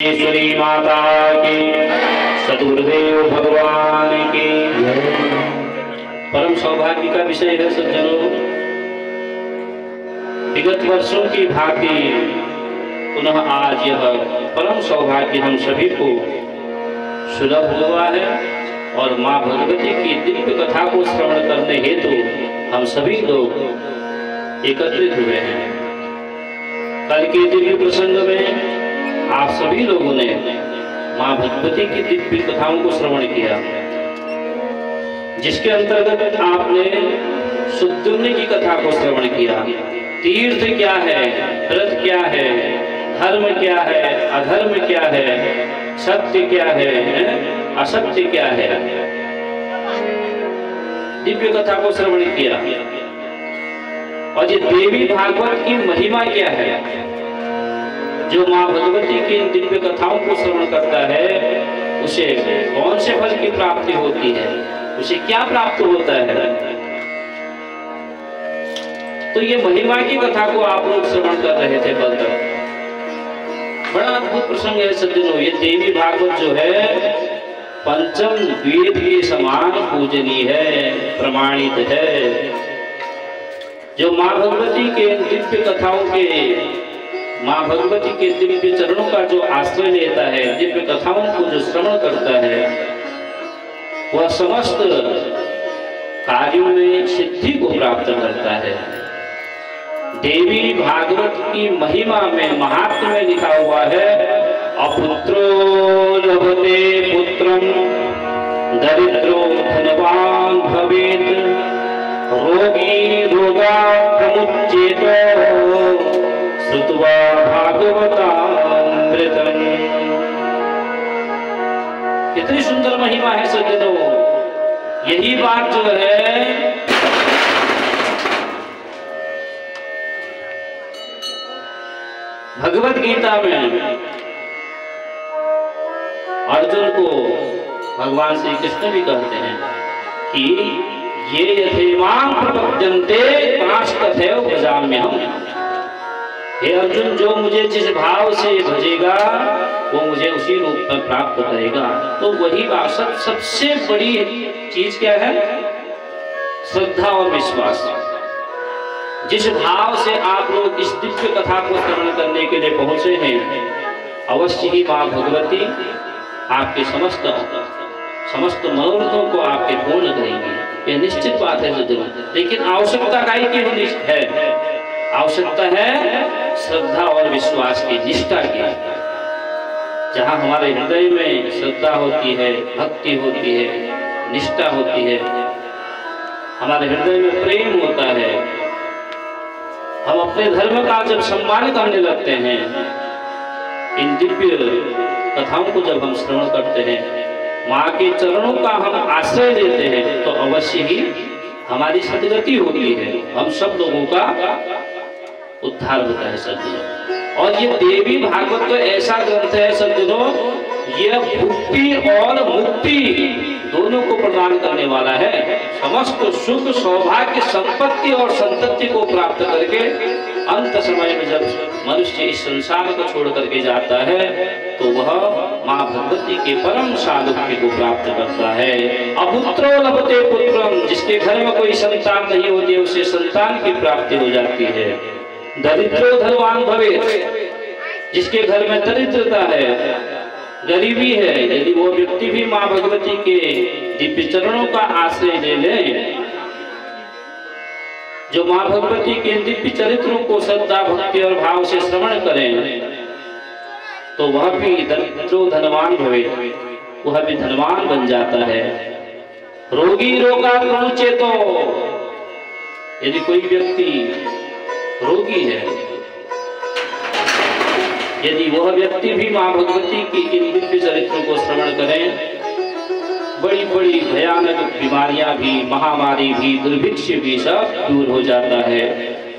ईश्वरी माता की, सदगुरुदेव भगवान की। परम सौभाग्य का विषय है सज्जनों, विगत वर्षों की भांति पुनः आज यह परम सौभाग्य हम सभी को सुलभ हुआ है और माँ भगवती की दिव्य कथा को श्रवण करने हेतु हम सभी लोग एकत्रित हुए हैं। कल के दिव्य प्रसंग में आप सभी लोगों ने माँ भगवती की दिव्य कथाओं को श्रवण किया, जिसके अंतर्गत आपने सुद्युम्न की कथा को श्रवण किया। तीर्थ क्या है, व्रत क्या है, धर्म क्या है, अधर्म क्या है, सत्य क्या है, असत्य क्या है, दिव्य कथा को श्रवण किया। और ये देवी भागवत की महिमा क्या है। जो माँ भगवती की इन दिव्य कथाओं को श्रवण करता है उसे कौन से फल की प्राप्ति होती है, उसे क्या प्राप्त होता है। तो ये महिमा की कथा को आप लोग श्रवण कर रहे थे कल तक। बड़ा अद्भुत प्रसंग है सज्जनों। ये देवी भागवत जो है पंचम वेद के समान पूजनीय है, प्रमाणित है। जो माँ भगवती के दिव्य कथाओं के, माँ भगवती के दिव्य चरणों का जो आश्रय लेता है, दिव्य कथाओं को जो श्रवण करता है, वह समस्त कार्यों में सिद्धि को प्राप्त करता है। देवी भागवत की महिमा में, महात्म्य में लिखा हुआ है, अपुत्रो लभते पुत्रम दरिद्रो धनवान भवेत्, रोगी रोगा प्रमुच्येत, श्रुत्वा भागवतामृतम्। कितनी सुंदर महिमा है सज्जनों। यही बात जो है भगवत गीता में अर्जुन को भगवान श्री कृष्ण भी कहते हैं कि ये यथेमां प्रपद्यन्ते तथैव भजाम्यहम्। हे अर्जुन, जो मुझे जिस भाव से भजेगा वो मुझे उसी रूप में प्राप्त करेगा। तो वही बात, सबसे बड़ी चीज क्या है? श्रद्धा और विश्वास। जिस भाव से आप लोग इस दिव्य कथा को श्रवण करने के लिए पहुंचे हैं, अवश्य ही माँ भगवती आपके समस्त मनोरथों को आपके पूर्ण करेंगी। यह निश्चित बात है सज्जनों। लेकिन आवश्यकता काय की है? आवश्यकता है श्रद्धा और विश्वास की, निष्ठा की। जहाँ हमारे हृदय में श्रद्धा होती है, भक्ति होती है, निष्ठा होती है, हमारे हृदय में प्रेम होता है, हम अपने धर्म का जब सम्मान करने लगते हैं, इन दिव्य कथाओं को जब हम श्रवण करते हैं, माँ के चरणों का हम आश्रय लेते हैं, तो अवश्य ही हमारी सद्गति होती है, हम सब लोगों का उद्धार होता है सज्जनों। और ये देवी भागवत तो ऐसा ग्रंथ है सज्जनों, यह भुक्ति और मुक्ति दोनों को प्रदान करने वाला है। समस्त सुख, सौभाग्य, संपत्ति और संतति को प्राप्त करके अंत समय में जब मनुष्य इस संसार को छोड़ करके जाता है, तो वह माँ भगवती के परम सालोक्य को प्राप्त करता है। अपुत्रो लभते पुत्रम, जिसके घर में कोई संतान नहीं होती, उसे संतान की प्राप्ति हो जाती है। दरिद्रो धनवान भवेत्, जिसके घर में दरिद्रता है, गरीबी है, यदि वो व्यक्ति भी माँ भगवती के दिव्य चरणों का आश्रय ले ले, जो माँ भगवती के दिव्य चरित्रों को श्रद्धा, भक्ति और भाव से श्रवण करें, तो वह भी दरिद्रो धनवान भवेत्, वह भी धनवान बन जाता है। रोगी रोगा प्रमुच्येत, यदि कोई व्यक्ति रोगी है, यदि वह व्यक्ति भी माँ भगवती की इन दिव्य चरित्रों को श्रवण करें, बड़ी बड़ी भयानक बीमारियां भी, महामारी भी, दुर्भिक्ष भी सब दूर हो जाता है।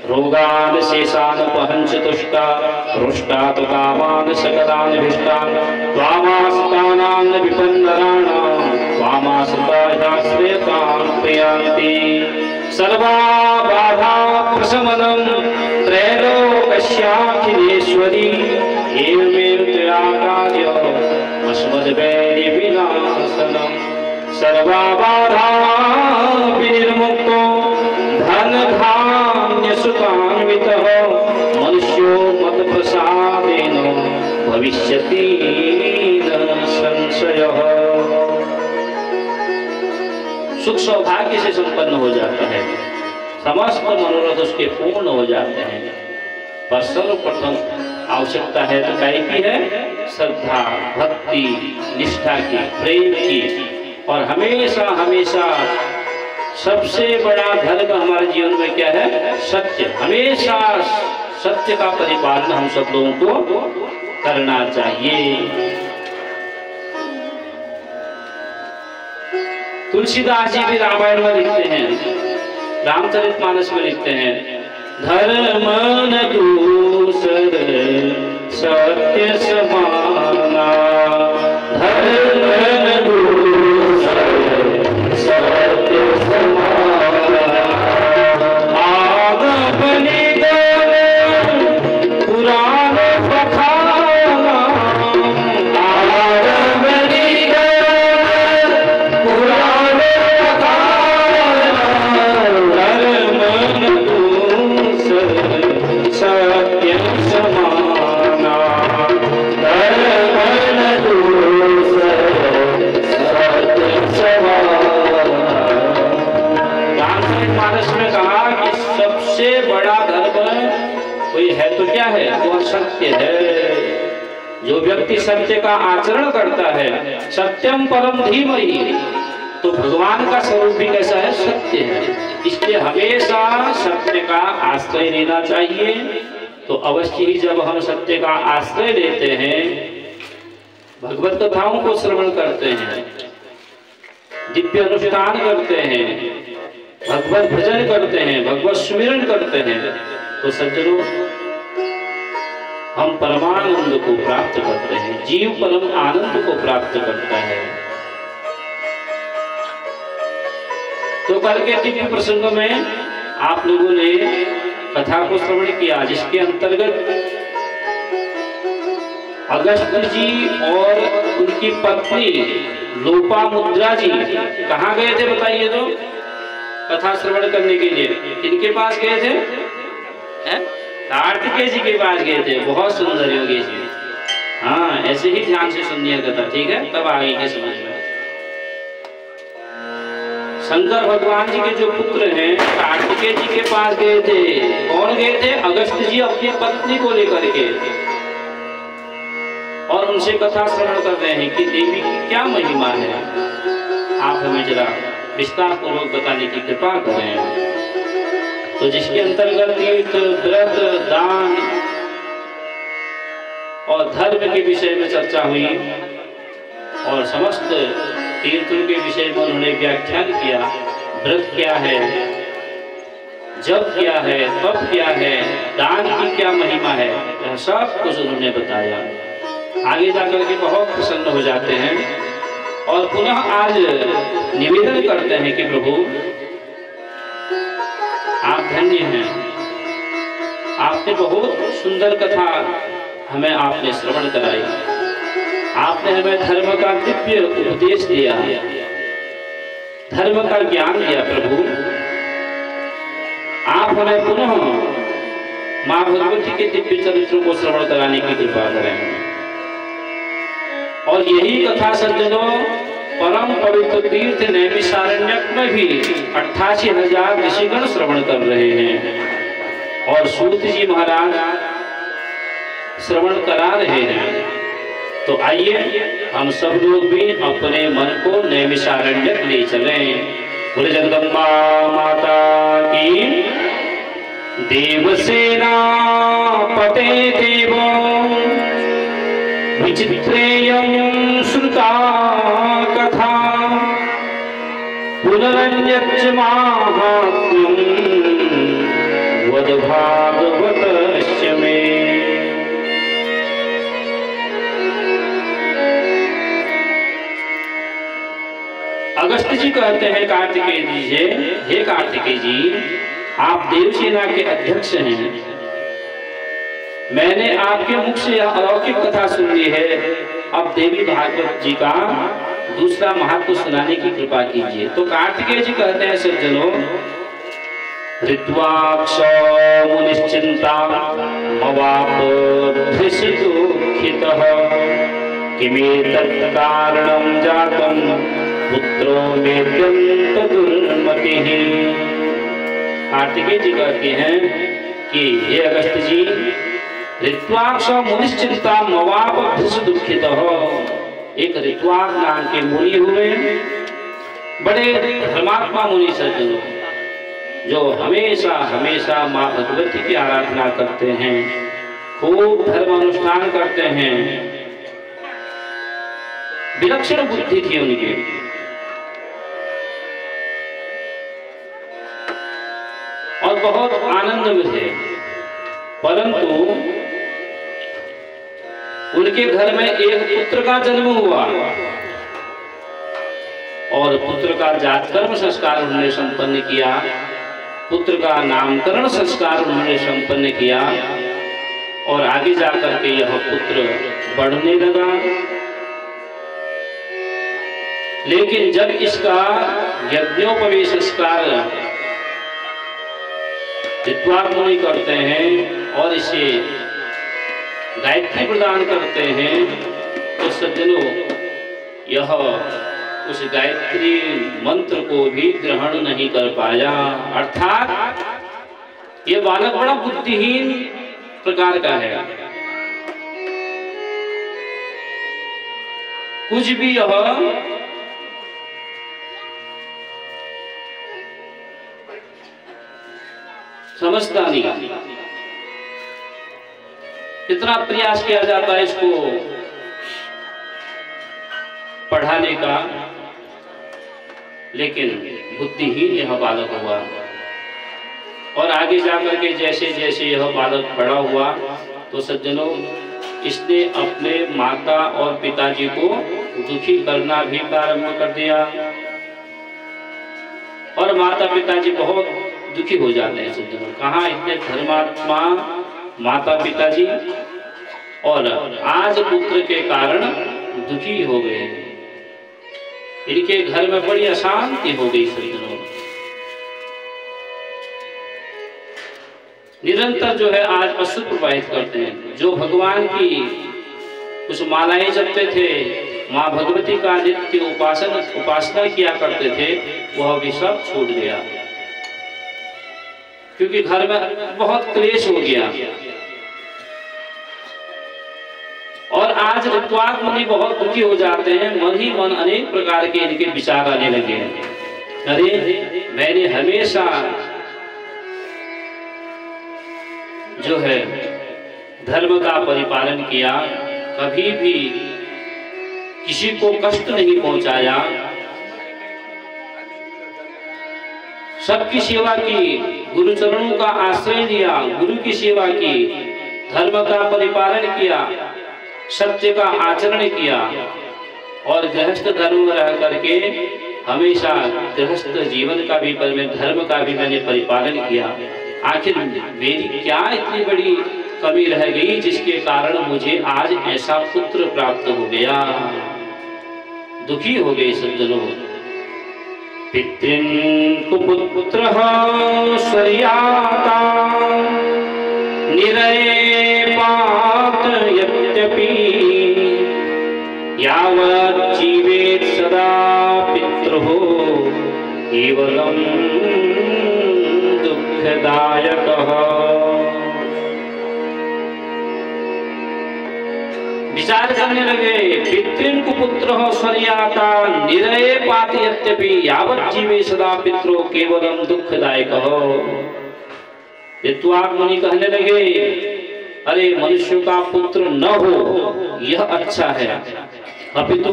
रोगान शेषान पहंच तुष्टा, रुष्टा तो कामान सकलान भिष्टान, वामास्तानान विपन्नराणां, वामासुताश्रेतान् प्रयान्ति, सर्वा बाधा प्रशमनं त्रैलोक्यस्याखिलेश्वरी, एवमेव कार्य अस्मद्वैरि विनाशनम् सर्वबाधा विनिर्मुक्तो धन धान्य सुखान्वितः मनुष्यो मत्प्रसादेन भविष्यति न संशयः। सुख सौभाग्य से संपन्न हो जाता है, समस्त मनोरथ उसके पूर्ण हो जाते हैं। पर सर्वप्रथम आवश्यकता है तो काय की है? श्रद्धा, भक्ति, निष्ठा की, प्रेम की। और हमेशा हमेशा सबसे बड़ा धर्म हमारे जीवन में क्या है? सत्य। हमेशा सत्य का परिपालन हम सब लोगों को करना चाहिए। तुलसीदास जी भी रामायण में लिखते हैं, रामचरितमानस में लिखते हैं, धर्म न दूसर सत्य समाना, धर्म न दूसर सत्य समाना, आग बलिदान पुराण बखाना, आग बलिदान पुराण बखाना, धर्म न दूसर सत्य समाना, धर्म न दूसर सत्य समाना। रामचरितमानस में कहा कि सबसे बड़ा धर्म कोई है तो क्या है? वो सत्य है। जो व्यक्ति सत्य का आचरण करता है, सत्यम परम धीमहि, तो भगवान का स्वरूप भी कैसा है? सत्य है। इसलिए हमेशा सत्य का आश्रय लेना चाहिए। तो अवश्य ही जब हम सत्य का आश्रय लेते हैं, भगवत कथाओं को श्रवण करते हैं, दिव्य अनुष्ठान करते हैं, भगवत भजन करते हैं, भगवत सुमिरन करते हैं, तो सज्जनों हम परमानंद को प्राप्त करते हैं। जीव परम आनंद को प्राप्त करता है। तो कल के दिव्य प्रसंग में आप लोगों ने कथा को श्रवण किया, जिसके अंतर्गत अगस्त जी और उनकी पत्नी लोपामुद्रा जी कहाँ गए थे? बताइए तो। कथा श्रवण करने के लिए किनके पास गए थे? कार्तिकेय जी के पास गए थे। बहुत सुंदर योगी जी। हाँ, ऐसे ही ध्यान से सुनिए कथा, ठीक है? तब आगे के समझ में। शंकर भगवान जी के जो पुत्र हैं, कार्तिकेय जी के पास गए थे। कौन गए थे? अगस्त जी अपनी पत्नी को लेकर के, और उनसे कथा श्रवण कर रहे हैं कि देवी की क्या महिमा है। आप हमें जरा विस्तार पूर्वक बताने की कृपा करें। तो जिसके अंतर्गत तीर्थ, व्रत, दान और धर्म के विषय में चर्चा हुई, और समस्त तीर्थों के विषय में उन्होंने व्याख्यान किया। व्रत क्या है, जप क्या है, तप क्या है, दान की क्या महिमा है, यह सब कुछ उन्होंने बताया। आगे जाकर के बहुत प्रसन्न हो जाते हैं और पुनः आज निवेदन करते हैं कि प्रभु आप धन्य हैं। आपने बहुत सुंदर कथा हमें आपने श्रवण कराई। आपने हमें धर्म का दिव्य उपदेश दिया, धर्म का ज्ञान दिया। प्रभु आप हमें पुनः माँ भगवती के दिव्य चरित्रों को श्रवण कराने की कृपा करें। और यही कथा सज्जनों परम पवित्र तीर्थ नैमिषारण्यक में भी 88,000 ऋषिगण श्रवण कर रहे हैं, और सूत जी महाराज श्रवण करा रहे हैं। तो आइए हम सब लोग भी अपने मन को नैमिषारण्यक ले चलें। बोले जगदम्बा माता की। देवसेना पते देवो विचित्रेयं श्रुता कथा पुनरन्यच्च माहात्म्यं वद भागवतस्य मे। अगस्त जी कहते हैं कार्तिकेय जी से, हे कार्तिकेय जी, आप देवसेना के अध्यक्ष हैं, मैंने आपके मुख से यह अलौकिक कथा सुन ली है, अब देवी भागवत जी का दूसरा महत्व सुनाने की कृपा कीजिए। तो कार्तिकेय जी कहते हैं, सज्जनों, ऋत्वाक्ष मुनिश्चिंता मवाप दुःखितः किमेतत् कारणं जातं पुत्रो मेत्यंत दुर्मतिः। कार्तिकेय जी कहते हैं कि हे अगस्त्य जी, ऋत्वाक्ष मुनिश्चिंता मवाप दुःखितः, एक ऋत्वाक नाम के मुनि हुए, बड़े धर्मात्मा मुनि सज्जनों, जो हमेशा हमेशा माँ भगवती की आराधना करते हैं, खूब धर्म अनुष्ठान करते हैं, विलक्षण बुद्धि थी उनकी। और बहुत आनंद में थे, परंतु उनके घर में एक पुत्र का जन्म हुआ और पुत्र का जातकर्म संस्कार उन्होंने संपन्न किया, पुत्र का नामकरण संस्कार उन्होंने संपन्न किया और आगे जाकर के यह पुत्र बढ़ने लगा। लेकिन जब इसका यज्ञोपवीत संस्कार ऋत्वाक मुनि करते हैं और इसे गायत्री प्रदान करते हैं, तो सज्जनों यह उस गायत्री मंत्र को भी ग्रहण नहीं कर पाया, अर्थात ये बालक बड़ा बुद्धिहीन प्रकार का है, कुछ भी यह समझता नहीं। कितना प्रयास किया जाता है इसको पढ़ाने का, लेकिन बुद्धिहीन यह बालक हुआ। और आगे जाकर के जैसे जैसे यह बालक बड़ा हुआ, तो सज्जनों इसने अपने माता और पिताजी को दुखी करना भी प्रारंभ कर दिया और माता पिताजी बहुत दुखी हो जाते हैं। सज्जनों, कहाँ इतने धर्मात्मा माता पिताजी, और आज पुत्र के कारण दुखी हो गए, इनके घर में बड़ी अशांति हो गई। सज्जनों, निरंतर जो है आज अश्रु प्रवाहित करते हैं। जो भगवान की कुछ मालाएं जपते थे, माँ भगवती का नित्य उपासना किया करते थे, वह भी सब छूट गया, क्योंकि घर में बहुत क्लेश हो गया। और आज ऋत्वाक मुनि बहुत दुखी हो जाते हैं, मन ही मन अनेक प्रकार के इनके विचार आने लगे हैं। अरे मैंने हमेशा जो है धर्म का परिपालन किया, कभी भी किसी को कष्ट नहीं पहुंचाया, सबकी सेवा की, गुरु चरणों का आश्रय लिया, गुरु की सेवा की, धर्म का परिपालन किया, सत्य का आचरण किया और गृहस्थ धर्म में रह करके हमेशा गृहस्थ जीवन का भी, धर्म का भी मैंने परिपालन किया। आखिर मेरी क्या इतनी बड़ी कमी रह गई जिसके कारण मुझे आज ऐसा पुत्र प्राप्त हो गया? दुखी हो गए सज्जनों। पितृन् कुपुत्रः स्वर्याता निरयेपात यद्यपि यावत् जीवेत् सदा पितृः केवलं दुःखदायकः। विचार करने लगे, पितृन् कुपुत्रः स्वर्याता निरयेपात यद्यपि यावत् जीवे सदा पितरो केवलम दुःखदायकः। ऋत्वाक मुनि कहने लगे, अरे मनुष्य का पुत्र न हो यह अच्छा है, अपितु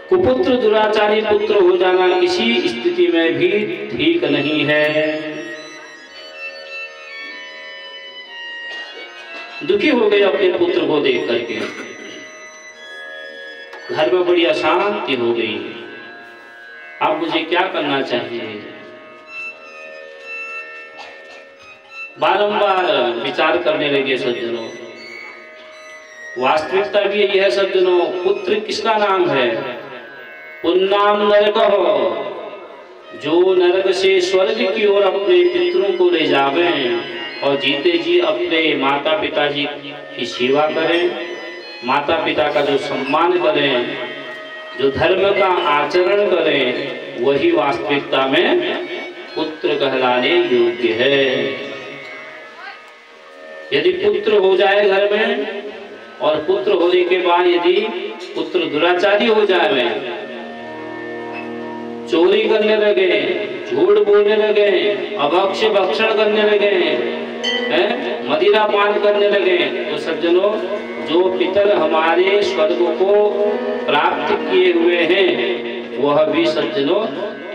कुपुत्र दुराचारी पुत्र हो जाना किसी स्थिति में भी ठीक नहीं है। दुखी हो गए अपने पुत्र को देख करके, घर में बड़ी अशांति हो गई। अब मुझे क्या करना चाहिए? बारंबार विचार करने लगे सज्जनों। वास्तविकता भी यही है सज्जनों, पुत्र किसका नाम है? पुन्नाम नरक हो, जो नरक से स्वर्ग की ओर अपने पितरों को ले जावे और जीते जी अपने माता पिता जी की सेवा करें, माता पिता का जो सम्मान करें, जो धर्म का आचरण करें, वही वास्तविकता में पुत्र कहलाने योग्य है। यदि पुत्र हो जाए घर में और पुत्र होने के बाद यदि पुत्र दुराचारी हो जाए, चोरी करने लगे, झूठ बोलने लगे, अभक्ष्य भक्षण करने लगे, मदिरा पान करने लगे, तो सज्जनों जो पितर हमारे स्वर्ग को प्राप्त किए हुए हैं वह भी सज्जनों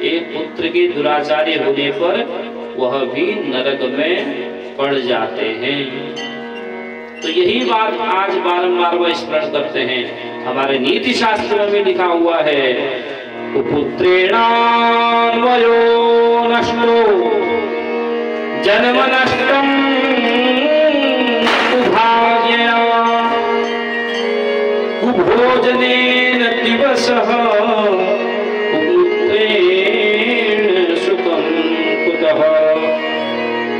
एक पुत्र के दुराचारी होने पर वह भी नरक में पड़ जाते हैं। तो यही बात आज बारंबार वह स्मरण करते हैं। हमारे नीति शास्त्र में भी लिखा हुआ है, पुत्रेणान्वयो नष्टो जन्म नष्टम कुभार्यया कुभोजनेन दिवसः कुपुत्रेण सुखं कुतः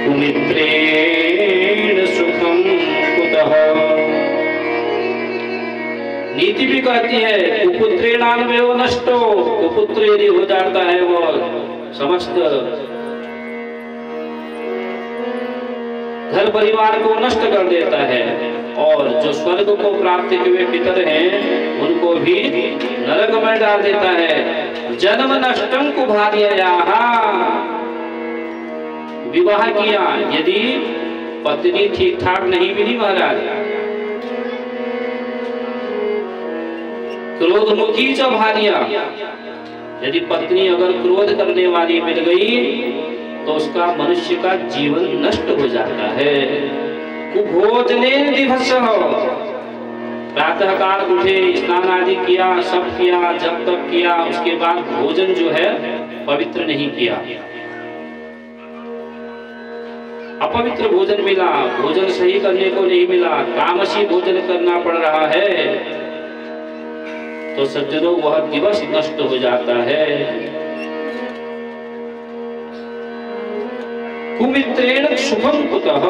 कुमित्रेण सुखं कुतः। नीति भी कहती है कुपुत्रेणान्वयो नष्टो, कुपुत्र यदि हो जाता है वो समस्त घर परिवार को नष्ट कर देता है, और जो स्वर्ग को प्राप्त हुए पितर हैं उनको भी नरक में डाल देता है। जन्म नष्टम कुभार्ययाः, विवाह किया यदि पत्नी ठीक ठाक नहीं मिली महाराज, क्रोधमुखी च भार्या, यदि पत्नी अगर क्रोध करने वाली मिल गई तो उसका मनुष्य का जीवन नष्ट हो जाता है। कुभोजनेन दिवसः, प्रातः काल उठे, स्नान आदि किया, सब किया, जब तक किया, उसके बाद भोजन जो है पवित्र नहीं किया, अपवित्र भोजन मिला, भोजन सही करने को नहीं मिला, तामसी भोजन करना पड़ रहा है, तो सज्जनों वह दिवस नष्ट हो जाता है। कुमित्रेण सुखं कुतः,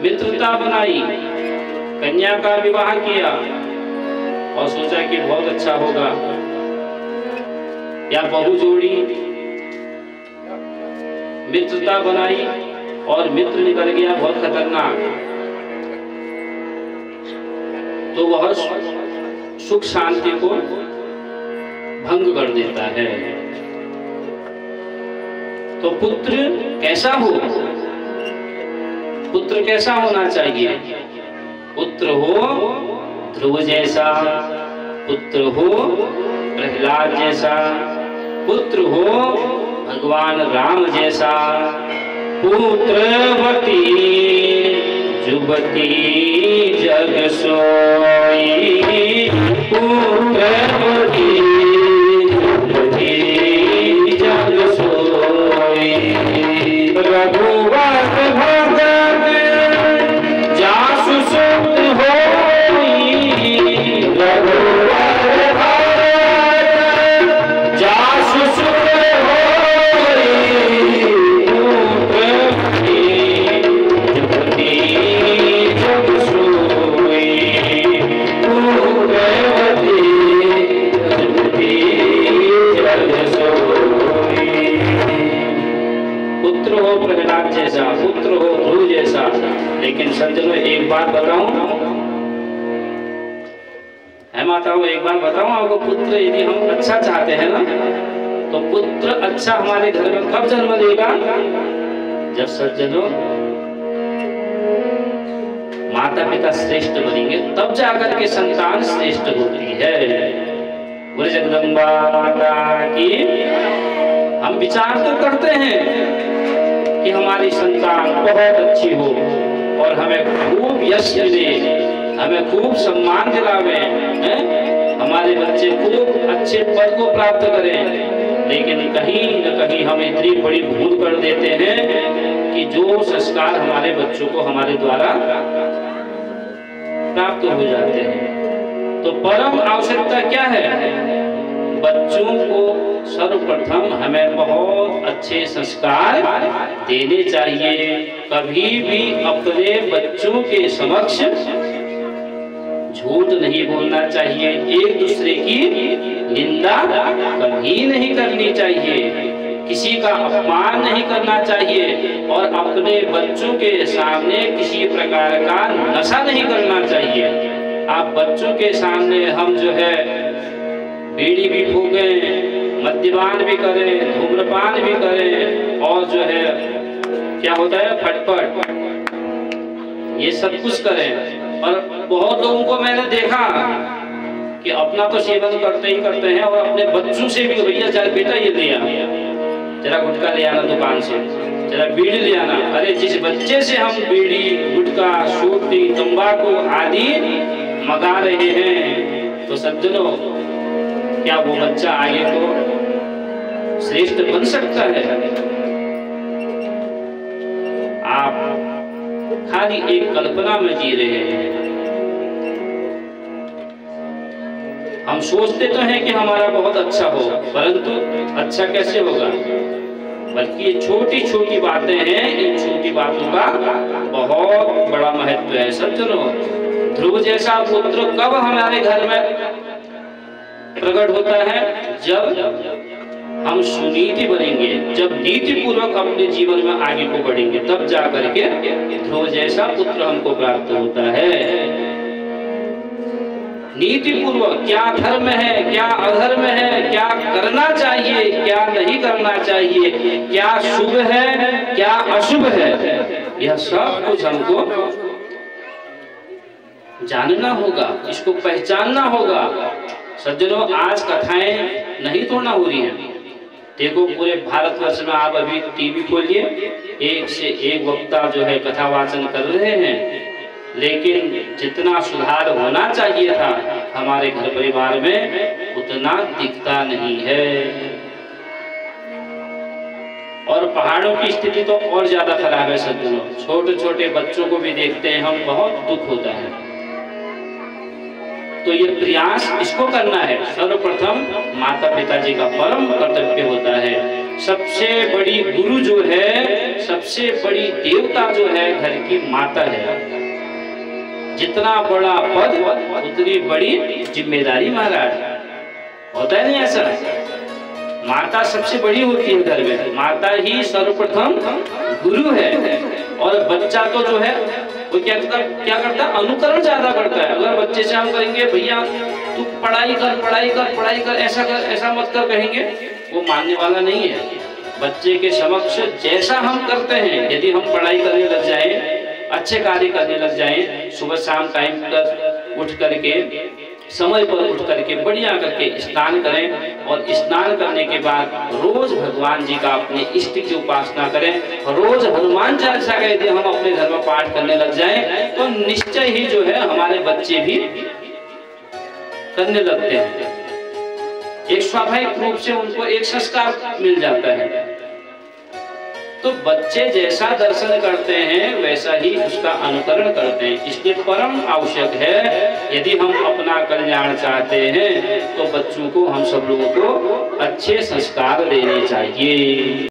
मित्रता बनाई, कन्या का विवाह किया और सोचा कि बहुत अच्छा होगा, या बहू जोड़ी, मित्रता बनाई और मित्र निकल गया बहुत खतरनाक, तो वह सुख शांति को भंग कर देता है। तो पुत्र कैसा हो, पुत्र कैसा होना चाहिए? पुत्र हो ध्रुव जैसा, पुत्र हो प्रहलाद जैसा, पुत्र हो भगवान राम जैसा। पुत्रवती जुबती जग सोई, पुत्रवती जग सोई। रघुवत भगत जासु सुत होई, रघुवत भगत जासु सुत होई। पुत्रवती जुबती जग सोई, पुत्रवती जुबती जग सोई। पुत्र हो प्रहलाद जैसा, पुत्र हो ध्रुव जैसा। लेकिन सज्जनों एक बात बताऊं, है माताओं, एक बात बताऊं आपको, पुत्र यदि हम अच्छा चाहते हैं ना, तो पुत्र अच्छा हमारे घर में कब जन्म लेगा? जब सज्जनों माता पिता श्रेष्ठ बनेंगे, तब जाकर के संतान श्रेष्ठ होती है। बोले जगदम्बा माता की। हम विचार तो करते हैं कि हमारी संतान बहुत अच्छी हो और हमें खूब यश मिले, हमें खूब सम्मान दिलावे, हमारे बच्चे खूब अच्छे पद को प्राप्त करें। लेकिन कहीं न कहीं हम इतनी बड़ी भूल कर देते हैं कि जो संस्कार हमारे बच्चों को हमारे द्वारा प्राप्त हो जाते हैं। तो परम आवश्यकता क्या है? बच्चों को सर्वप्रथम हमें बहुत अच्छे संस्कार देने चाहिए। कभी भी अपने बच्चों के समक्ष झूठ नहीं बोलना चाहिए, एक दूसरे की निंदा कभी नहीं करनी चाहिए, किसी का अपमान नहीं करना चाहिए और अपने बच्चों के सामने किसी प्रकार का नशा नहीं करना चाहिए। आप बच्चों के सामने हम जो है बीड़ी भी फूकें, मद्यपान भी करें, धूम्रपान भी करें और जो है क्या होता है फटफट, ये सब कुछ करें। और बहुत लोगों को मैंने देखा कि अपना तो सेवन करते ही करते हैं और अपने बच्चों से भी, भैया चल बेटा ये ले आ, जरा गुटखा ले आना दुकान से, जरा बीड़ी ले आना। अरे जिस बच्चे से हम बीड़ी, गुटखा, सूटी, तंबाकू आदि मंगा रहे हैं, तो सज्जनों क्या वो बच्चा आगे को श्रेष्ठ बन सकता है? आप खाली एक कल्पना में जी रहे हैं। हम सोचते तो हैं कि हमारा बहुत अच्छा हो, परंतु अच्छा कैसे होगा? बल्कि ये छोटी छोटी बातें हैं, इन छोटी बातों का बहुत बड़ा महत्व है। सज्जनों, ध्रुव जैसा पुत्र कब हमारे घर में प्रकट होता है? जब हम सुनीति बनेंगे, जब नीति पूर्वक अपने जीवन में आगे को बढ़ेंगे, तब जाकर के ध्रुव जैसा पुत्र हमको प्राप्त होता है। नीति पूर्वक क्या धर्म है, क्या अधर्म है, क्या करना चाहिए, क्या नहीं करना चाहिए, क्या शुभ है, क्या अशुभ है, यह सब कुछ हमको जानना होगा, इसको पहचानना होगा। सज्जनों, आज कथाएं नहीं तोड़ना हो रही हैं। देखो पूरे भारतवर्ष में आप अभी टीवी खोलिए, एक से एक वक्ता जो है कथा वाचन कर रहे हैं, लेकिन जितना सुधार होना चाहिए था हमारे घर परिवार में उतना दिखता नहीं है। और पहाड़ों की स्थिति तो और ज्यादा खराब है सज्जनों। छोटे छोटे बच्चों को भी देखते हैं हम, बहुत दुख होता है। तो ये प्रयास इसको करना है। सर्वप्रथम माता पिता जी का परम कर्तव्य होता है। सबसे बड़ी गुरु जो है, सबसे बड़ी देवता जो है घर की माता है। जितना बड़ा पद उतनी बड़ी जिम्मेदारी महाराज, होता है नहीं ऐसा? माता सबसे बड़ी होती है घर में, माता ही सर्वप्रथम गुरु है। और बच्चा तो जो है वो क्या करता है? अनुकरण ज्यादा करता है। अगर बच्चे से हम कहेंगे भैया तू पढ़ाई कर, पढ़ाई कर, पढ़ाई कर, ऐसा कर, ऐसा मत कर, कहेंगे, वो मानने वाला नहीं है। बच्चे के समक्ष जैसा हम करते हैं, यदि हम पढ़ाई करने लग जाएं, अच्छे कार्य करने लग जाएं, सुबह शाम टाइम पर उठ करके, समय पर उठ करके बढ़िया करके स्नान करें और स्नान करने के बाद रोज भगवान जी का अपने इष्ट की उपासना करें, रोज हनुमान चालीसा का यदि हम अपने घर में पाठ करने लग जाएं, तो निश्चय ही जो है हमारे बच्चे भी करने लगते हैं। एक स्वाभाविक रूप से उनको एक संस्कार मिल जाता है। तो बच्चे जैसा दर्शन करते हैं वैसा ही उसका अनुकरण करते हैं। इसलिए परम आवश्यक है, यदि हम अपना कल्याण चाहते हैं तो बच्चों को, हम सब लोगों को अच्छे संस्कार देने चाहिए।